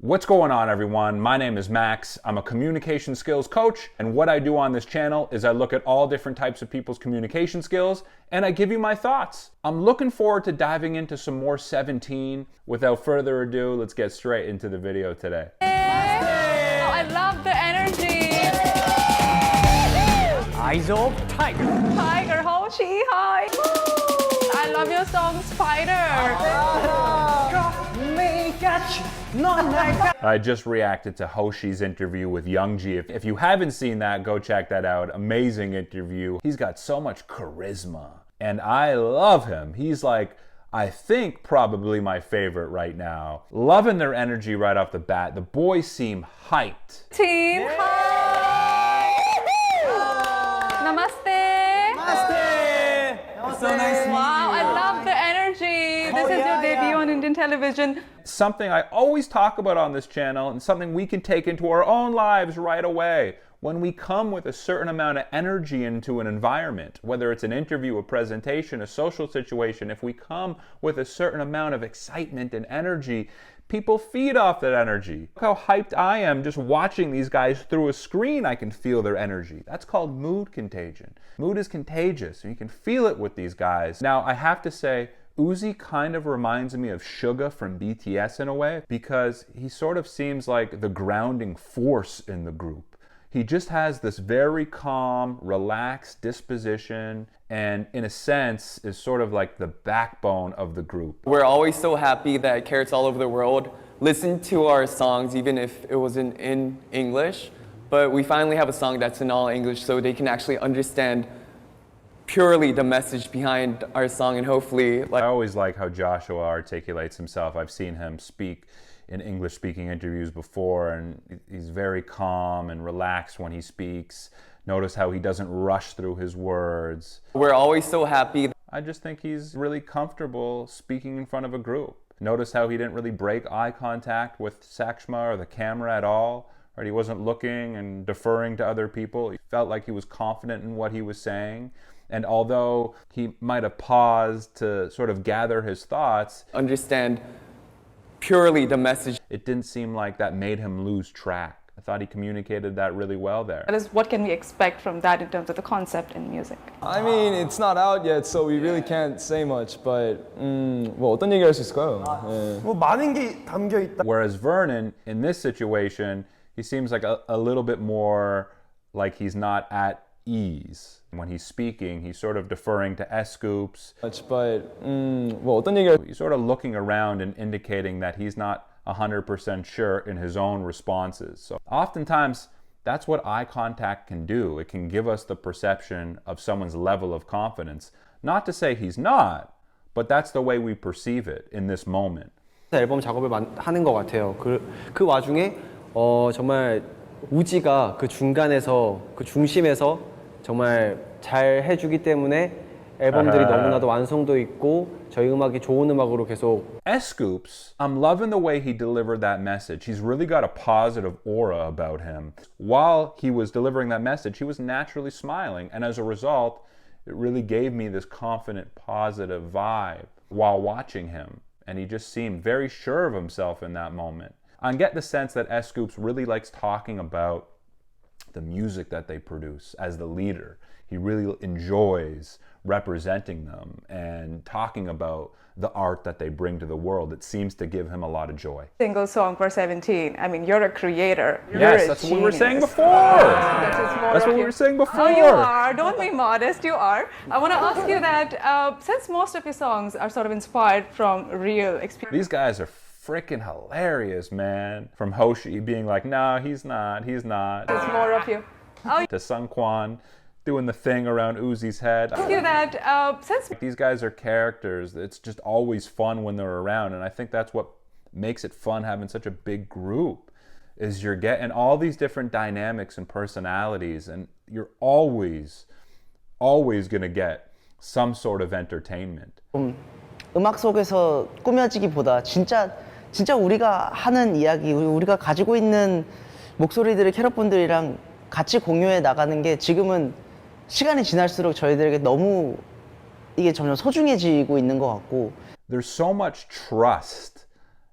What's going on, everyone? My name is Max. I'm a communication skills coach, and what I do on this channel is I look at all different types of people's communication skills and I give you my thoughts. I'm looking forward to diving into some more 17. Without further ado, let's get straight into the video today. Oh, I love the energy. Eyes of Tiger. Tiger Hoshi, hi. I love your song Spider. I just reacted to Hoshi's interview with Youngji. If you haven't seen that, go check that out. Amazing interview. He's got so much charisma, and I love him. He's like, I think probably my favorite right now. Loving their energy right off the bat. The boys seem hyped. Team, hi. Namaste. Namaste. So nice to meet Wow, I love the energy. This is your debut on Indian television. Something I always talk about on this channel and something we can take into our own lives right away. When we come with a certain amount of energy into an environment, whether it's an interview, a presentation, a social situation, if we come with a certain amount of excitement and energy, people feed off that energy. Look how hyped I am just watching these guys through a screen. I can feel their energy. That's called mood contagion. Mood is contagious, and you can feel it with these guys. Now, I have to say, Uzi kind of reminds me of Suga from BTS in a way, because he sort of seems like the grounding force in the group. He just has this very calm, relaxed disposition, and in a sense is sort of like the backbone of the group. We're always so happy that Carrots all over the world listen to our songs, even if it wasn't in English. But we finally have a song that's in all English, so they can actually understand purely the message behind our song, and hopefully, I always like how Joshua articulates himself. I've seen him speak in English-speaking interviews before, and he's very calm and relaxed when he speaks. Notice how he doesn't rush through his words. we're always so happy. I just think he's really comfortable speaking in front of a group. Notice how he didn't really break eye contact with Sakshma or the camera at all, or he wasn't looking and deferring to other people. He felt like he was confident in what he was saying. And although he might have paused to sort of gather his thoughts, Understand purely the message. it didn't seem like that made him lose track. I thought he communicated that really well there. That is, what can we expect from that in terms of the concept in music? I mean, it's not out yet, so we really can't say much. But 뭐 어떤 얘기할 수 있을까요? 예. 뭐 많은 게 담겨 있다. Whereas Vernon, in this situation, he seems like a little bit more like he's not at ease. When he's speaking, he's sort of deferring to S-scoops. But 뭐 어떤 얘기할 He's sort of looking around and indicating that he's not 100% sure in his own responses. So oftentimes, that's what eye contact can do. It can give us the perception of someone's level of confidence. Not to say he's not, but that's the way we perceive it in this moment. 앨범 작업을 하는 것 같아요. 그 와중에 정말 우지가 그 중간에서 그 중심에서 정말 잘 해주기 때문에 앨범들이 너무나도 완성도 있고 저희 음악이 좋은 음악으로 계속. S-scoops, I'm loving the way he delivered that message. He's really got a positive aura about him. While he was delivering that message, he was naturally smiling, and as a result, it really gave me this confident, positive vibe while watching him. And he just seemed very sure of himself in that moment. I get the sense that S-scoops really likes talking about the music that they produce as the leader. He really enjoys representing them and talking about the art that they bring to the world. It seems to give him a lot of joy. Single song for 17. I mean, you're a creator. You're Yes, a that's what we were saying genius. before. That's what we were saying before. Oh, you are. Don't be modest. You are. I want to ask you that since most of your songs are sort of inspired from real experience. These guys are freaking hilarious, man. From Hoshi being like, no, he's not. It's more of you. Oh, To Sung Kwan doing the thing around Uzi's head. ask you that since These guys are characters. It's just always fun when they're around, and I think that's what makes it fun having such a big group, is you're getting all these different dynamics and personalities, and you're always gonna get some sort of entertainment. 음악 속에서 꾸며지기보다 진짜 우리가 하는 이야기, 우리가 가지고 있는 목소리들을 캐럿분들이랑 같이 공유해 나가는 게 지금은 시간이 지날수록 저희들에게 너무 이게 점점 소중해지고 있는 것 같고. There's so much trust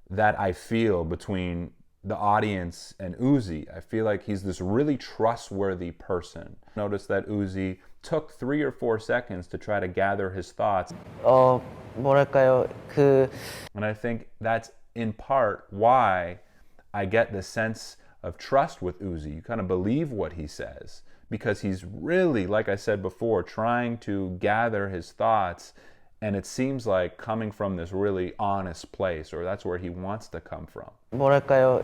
that I feel between the audience and Uzi. I feel like he's this really trustworthy person. Notice that Uzi took 3 or 4 seconds to try to gather his thoughts. 뭐랄까요? And I think that's in part why I get the sense of trust with Uzi. You kind of believe what he says because he's really, like I said before, trying to gather his thoughts, and it seems like coming from this really honest place, or that's where he wants to come from. 뭐랄까요?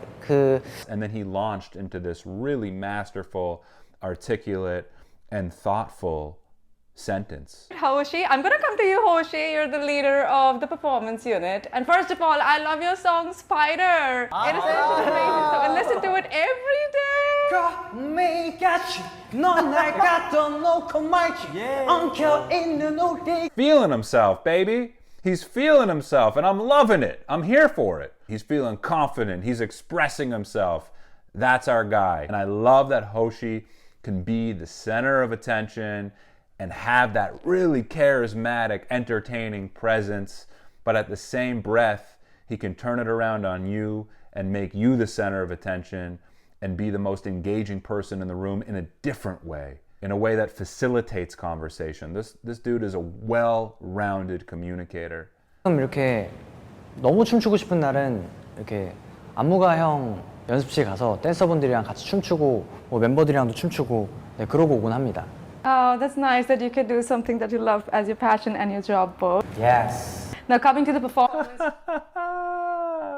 And then he launched into this really masterful, articulate, and thoughtful sentence. Hoshi, I'm gonna come to you, Hoshi. You're the leader of the performance unit. And first of all, I love your song Spider. It is amazing. So I listen to it every day. Feeling himself, baby. He's feeling himself, and I'm loving it. I'm here for it. He's feeling confident. He's expressing himself. That's our guy. And I love that Hoshi can be the center of attention and have that really charismatic, entertaining presence, but at the same breath, he can turn it around on you and make you the center of attention and be the most engaging person in the room in a different way, in a way that facilitates conversation. This dude is a well-rounded communicator. 이렇게 너무 춤추고 싶은 날은 이렇게 안무가 형 연습실 가서 댄서분들이랑 같이 춤추고 뭐 멤버들이랑도 춤추고 네, 그러고 오곤 합니다. Oh, that's nice that you can do something that you love as your passion and your job both. Yes. Now coming to the performance.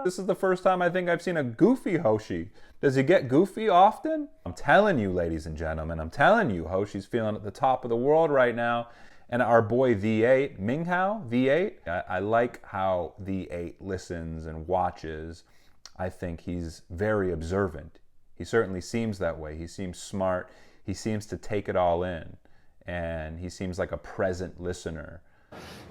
This is the first time I think I've seen a goofy Hoshi. Does he get goofy often? I'm telling you, ladies and gentlemen, I'm telling you, Hoshi's feeling at the top of the world right now. And our boy V8, Minghao, V8, I like how V8 listens and watches. I think he's very observant. He certainly seems that way. He seems smart. He seems to take it all in. And he seems like a present listener.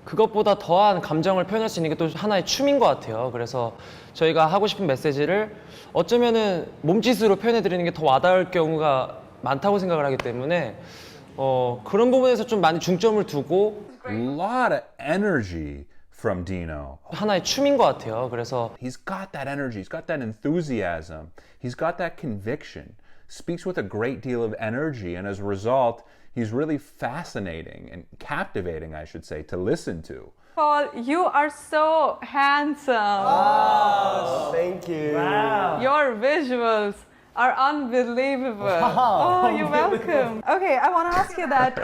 그것보다 더한 감정을 표현할 수 있는 게 또 하나의 춤인 것 같아요. 그래서 저희가 하고 싶은 메시지를 어쩌면은 몸짓으로 표현해 드리는 게 더 와닿을 경우가 많다고 생각을 하기 때문에 그런 부분에서 좀 많이 중점을 두고 A lot of energy from Dino. 하나의 춤인 것 같아요. 그래서 He's got that energy. He's got that enthusiasm. He's got that conviction. Speaks with a great deal of energy, and as a result, he's really fascinating and captivating, I should say, to listen to. Paul, you are so handsome. Thank you. Your visuals are unbelievable. Oh, you're welcome. Okay, I want to ask you that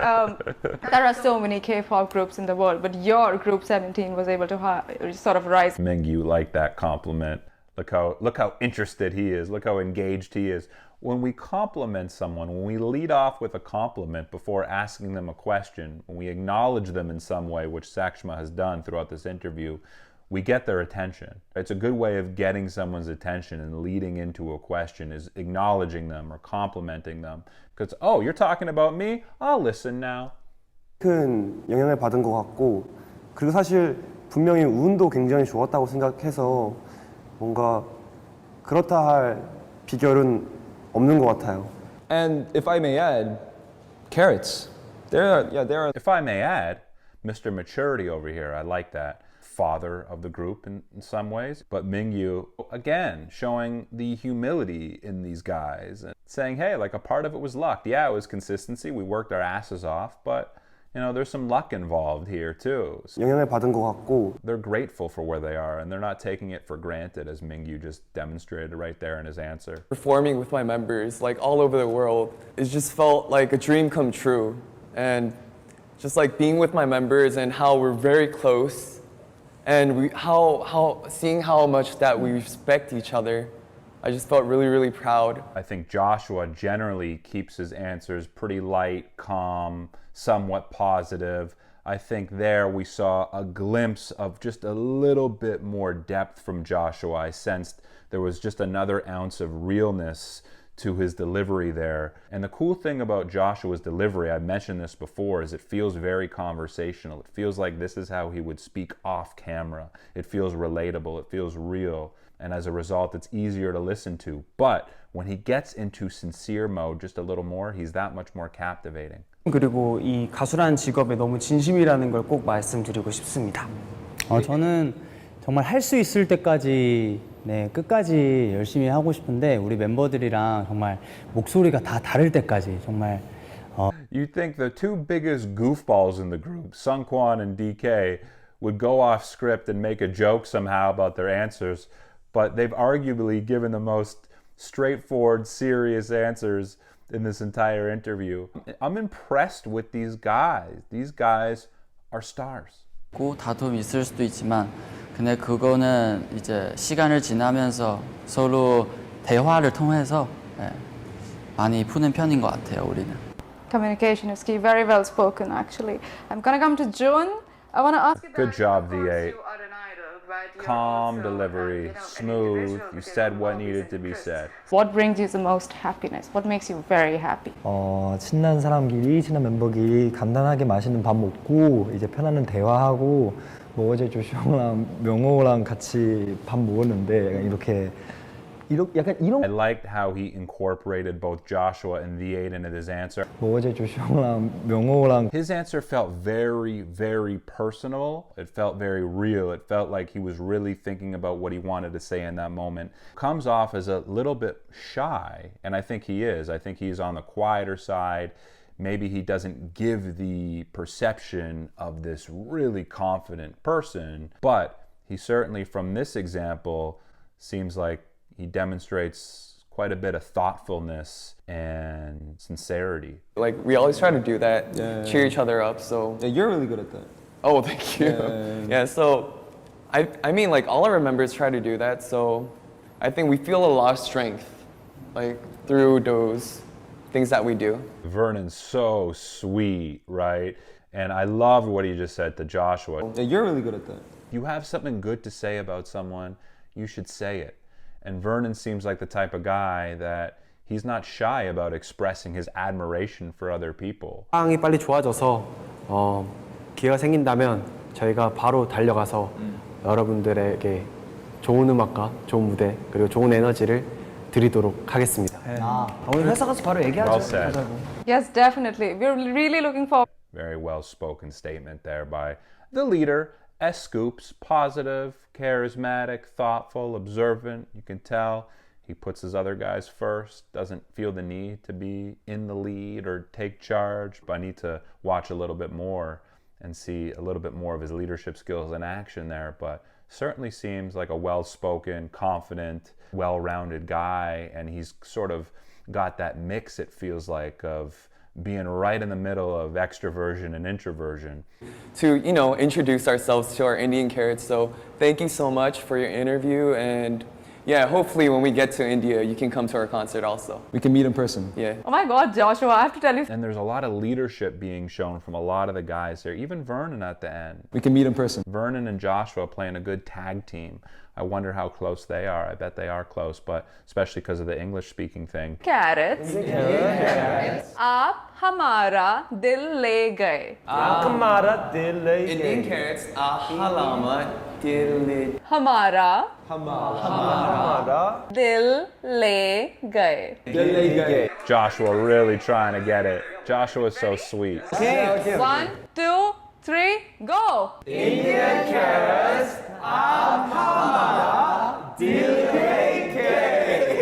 there are so many K-pop groups in the world, but your group 17 was able to sort of rise. Mingyu like that compliment. Look how interested he is. Look how engaged he is. When we compliment someone, when we lead off with a compliment before asking them a question, when we acknowledge them in some way, which Sakshma has done throughout this interview, we get their attention. It's a good way of getting someone's attention and leading into a question is acknowledging them or complimenting them. Because, oh, you're talking about me? I'll listen now. 큰 영향을 받은 것 같고, 그리고 사실 분명히 운도 굉장히 좋았다고 생각해서 뭔가 그렇다 할 비결은 없는 것 같아요. And if I may add, carrots. There are. If I may add, Mr. Maturity over here, I like that. Father of the group in some ways. But Mingyu, again, showing the humility in these guys and saying, hey, like a part of it was luck. Yeah, it was consistency. We worked our asses off, but you know, there's some luck involved here too. So 영향을 받은 것 같고, they're grateful for where they are and they're not taking it for granted, as Mingyu just demonstrated right there in his answer. Performing with my members like all over the world, it just felt like a dream come true. And just like being with my members and how we're very close and how seeing how much that we respect each other, I just felt really, really proud. I think Joshua generally keeps his answers pretty light, calm, somewhat positive. I think there we saw a glimpse of just a little bit more depth from Joshua. I sensed there was just another ounce of realness to his delivery there. And the cool thing about Joshua's delivery, I mentioned this before, is it feels very conversational. It feels like this is how he would speak off camera. It feels relatable. It feels real. And as a result, it's easier to listen to. But when he gets into sincere mode just a little more, he's that much more captivating. 그리고 이 가수라는 직업에 너무 진심이라는 걸 꼭 말씀드리고 싶습니다. 저는 정말 할 수 있을 때까지 네, 끝까지 열심히 하고 싶은데 우리 멤버들이랑 정말 목소리가 다 다를 때까지 정말 You'd think the two biggest goofballs in the group, Sungkwan and DK, would go off script and make a joke somehow about their answers, but they've arguably given the most straightforward, serious answers in this entire interview. I'm impressed with these guys. These guys are stars. 다툼이 있을 수도 있지만 근데 그거는 이제 시간을 지나면서 서로 대화를 통해서 많이 푸는 편인 것 같아요, 우리는. Communication is key. Very well spoken, actually. I'm gonna come to June. I wanna ask you. Good that, job, of course, V8. you are an idol, right? You're Calm also, delivery, smooth. You said what needed to be said. What brings you the most happiness? What makes you very happy? 친한 사람끼리, 친한 멤버끼리 간단하게 맛있는 밥 먹고 이제 편안한 대화하고 뭐 어제 조슈아랑 명호랑 같이 밥 먹었는데 약간 이런 I liked how he incorporated both Joshua and V8 into his answer. 뭐 어제 조슈아랑 명호랑 His answer felt very, very personal. It felt very real. It felt like he was really thinking about what he wanted to say in that moment. Comes off as a little bit shy, and I think he is. I think he's on the quieter side. Maybe he doesn't give the perception of this really confident person, but he certainly, from this example, seems like he demonstrates quite a bit of thoughtfulness and sincerity. Like we always try to do that, cheer each other up. So Yeah, you're really good at that. oh, thank you. Yeah. So I mean, like all our members try to do that. So I think we feel a lot of strength, like through those things that we do. Vernon's so sweet, right? And I loved what he just said to Joshua. Yeah, you're really good at that. You have something good to say about someone, you should say it. And Vernon seems like the type of guy that he's not shy about expressing his admiration for other people. 상황이 빨리 좋아져서 기회가 생긴다면 저희가 바로 달려가서 여러분들에게 좋은 음악과 좋은 무대 그리고 좋은 에너지를 드리도록 하겠습니다. 오늘 회사 가서 바로 얘기하죠. Well said. Yes, definitely. We're really looking forward. Very well-spoken statement there by the leader. S. Scoops, positive, charismatic, thoughtful, observant. You can tell he puts his other guys first, doesn't feel the need to be in the lead or take charge, but I need to watch a little bit more and see a little bit more of his leadership skills in action there, but certainly seems like a well-spoken, confident, well-rounded guy, and he's sort of got that mix, it feels like, of being right in the middle of extroversion and introversion. To introduce ourselves to our Indian Carrots. So thank you so much for your interview, and yeah, hopefully when we get to India, you can come to our concert also. We can meet in person. Yeah. Oh my God, Joshua, I have to tell you. And there's a lot of leadership being shown from a lot of the guys here, even Vernon at the end. We can meet in person. Vernon and Joshua playing a good tag team. I wonder how close they are. I bet they are close, but especially because of the English-speaking thing. Carrots. आप हमारा दिल ले गए. हमारा दिल ले Indian Carrots, halama dil. हमारा हमारा दिल ले गए. Joshua really trying to get it. Joshua's so sweet. 1, 2, 3, go.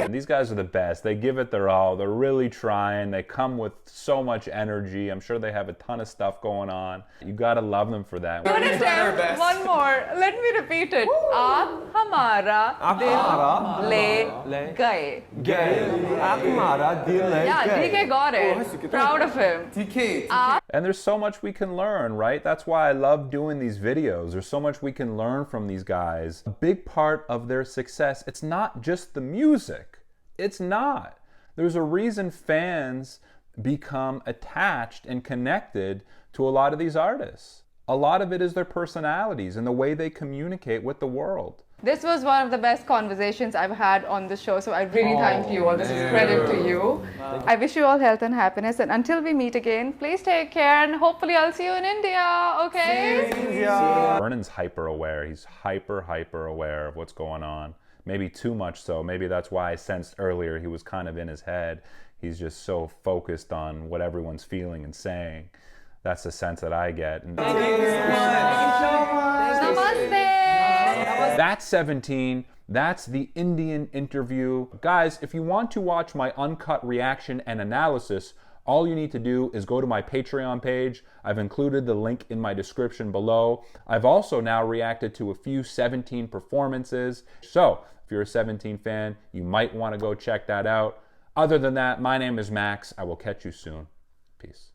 And these guys are the best. They give it their all. They're really trying. They come with so much energy. I'm sure they have a ton of stuff going on. You gotta love them for that. Good attempt. One more. Let me repeat it. आप हमारा दिल ले गए. हमारा दिल ले Yeah, DK got it. Proud of him. DK. And there's so much we can learn, right? That's why I love doing these videos. There's so much we can learn from these guys. A big part of their success, it's not just the music. It's not. There's a reason fans become attached and connected to a lot of these artists. A lot of it is their personalities and the way they communicate with the world. This was one of the best conversations I've had on the show, so I really thank you all. This is credit to you. I wish you all health and happiness, and until we meet again, please take care, and hopefully I'll see you in India, okay? Vernon's hyper aware. He's hyper aware of what's going on. Maybe too much so. Maybe that's why I sensed earlier he was kind of in his head. He's just so focused on what everyone's feeling and saying. That's the sense that I get. And Namaste. That's 17. That's the Indian interview. Guys, if you want to watch my uncut reaction and analysis, all you need to do is go to my Patreon page. I've included the link in my description below. I've also now reacted to a few 17 performances. So if you're a 17 fan, you might want to go check that out. Other than that, my name is Max. I will catch you soon. Peace.